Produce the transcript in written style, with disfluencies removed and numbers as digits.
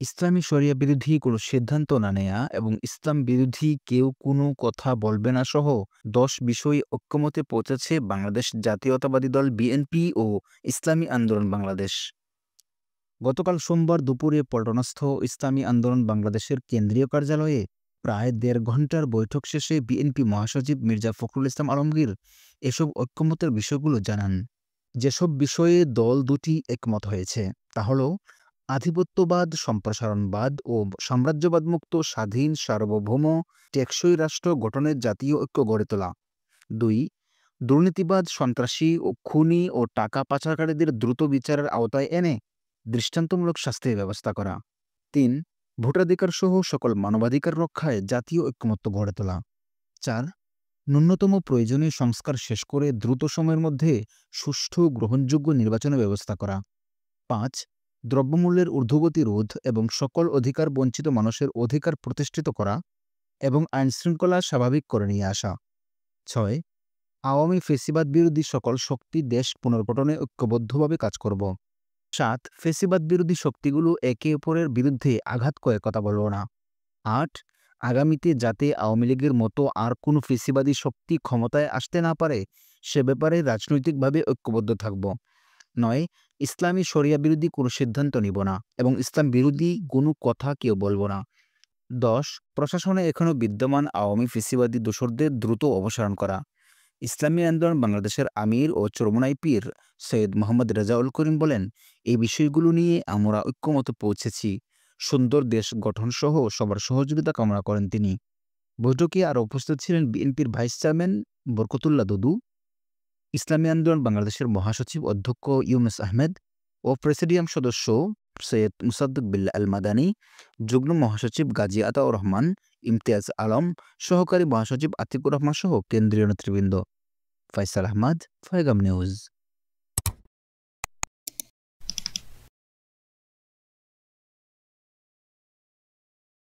ইসলামী শরিয়া বিরোধী কোনো সিদ্ধান্ত না নেয়া এবং ইসলাম বিরোধী কেউ কোনো কথা বলবে না সহ ১০ বিষয়ে ঐক্যমতে পৌঁছেছে বাংলাদেশ জাতীয়তাবাদী দল বিএনপি ও ইসলামী আন্দোলন বাংলাদেশ। গতকাল সোমবার দুপুরে পল্টনস্থ ইসলামী আন্দোলন বাংলাদেশের কেন্দ্রীয় কার্যালয়ে প্রায় ১.৫ ঘণ্টার বৈঠক শেষে বিএনপি মহাসচিব মির্জা ফখরুল ইসলাম আলমগীর এসব ঐক্যমতের বিষয়গুলো জানান। যেসব বিষয়ে দল দুটি একমত হয়েছে তা হলো আধিপত্যবাদ, সম্প্রসারণবাদ ও সাম্রাজ্যবাদমুক্ত স্বাধীন, সার্বভৌম, টেকসই রাষ্ট্র গঠনের জাতীয় ঐক্য গড়ে তোলা। ২. দুর্নীতিবাদ, সন্ত্রাসী ও খুনি ও টাকা পাচারকারীদের দ্রুত বিচারের আওতায় এনে দৃষ্টান্তমূলক শাস্তির ব্যবস্থা করা। ৩. ভোটাধিকারসহ সকল মানবাধিকার রক্ষায় জাতীয় ঐক্যমত্য গড়ে তোলা। ৪. ন্যূনতম প্রয়োজনীয় সংস্কার শেষ করে দ্রুত সময়ের মধ্যে সুষ্ঠু গ্রহণযোগ্য নির্বাচনের ব্যবস্থা করা। ৫. দ্রব্যমূল্যের ঊর্ধ্বগতি রোধ এবং সকল অধিকার বঞ্চিত মানুষের অধিকার প্রতিষ্ঠিত করা এবং আইনশৃঙ্খলা স্বাভাবিক করে নিয়ে আসা। ৬. আওয়ামী ফ্যাসিবাদ বিরোধী সকল শক্তি দেশ পুনর্গঠনে ঐক্যবদ্ধভাবে কাজ করব। ৭. ফ্যাসিবাদ বিরোধী শক্তিগুলো একে অপরের বিরুদ্ধে আঘাত করে কথা বলব না। ৮. আগামীতে যাতে আওয়ামী লীগের মতো আর কোনো ফ্যাসিবাদী শক্তি ক্ষমতায় আসতে না পারে সে ব্যাপারে রাজনৈতিকভাবে ঐক্যবদ্ধ থাকব। ৯. ইসলামী শরিয়া বিরোধী কোনো সিদ্ধান্ত নিব না এবং ইসলাম বিরোধী কোনো কথা কেউ বলব না। ১০. প্রশাসনে এখনও বিদ্যমান আওয়ামী ফ্যাসিবাদী দোসরদের দ্রুত অপসারণ করা। ইসলামী আন্দোলন বাংলাদেশের আমির ও চরমোনাই পীর সৈয়দ মোহাম্মদ রেজাউল করিম বলেন, এই বিষয়গুলো নিয়ে আমরা ঐক্যমতে পৌঁছেছি। সুন্দর দেশ গঠনসহ সবার সহযোগিতা কামনা করেন তিনি। বৈঠকে আরও উপস্থিত ছিলেন বিএনপির ভাইস চেয়ারম্যান বরকতুল্লাহ দুদু, ইসলামী আন্দোলন বাংলাদেশের মহাসচিব অধ্যক্ষ ইউনুস আহমেদ ও প্রেসিডিয়াম সদস্য সৈয়দ মুসাদ্দিক বিল্লাহ আল মাদানী, যুগ্ম মহাসচিব গাজী আতাউর রহমান, ইমতিয়াজ আলম, সহকারী মহাসচিব আতিকুর রহমান সহ কেন্দ্রীয় নেতৃবৃন্দ। ফয়সাল আহমদ, ফয়গাম নিউজ।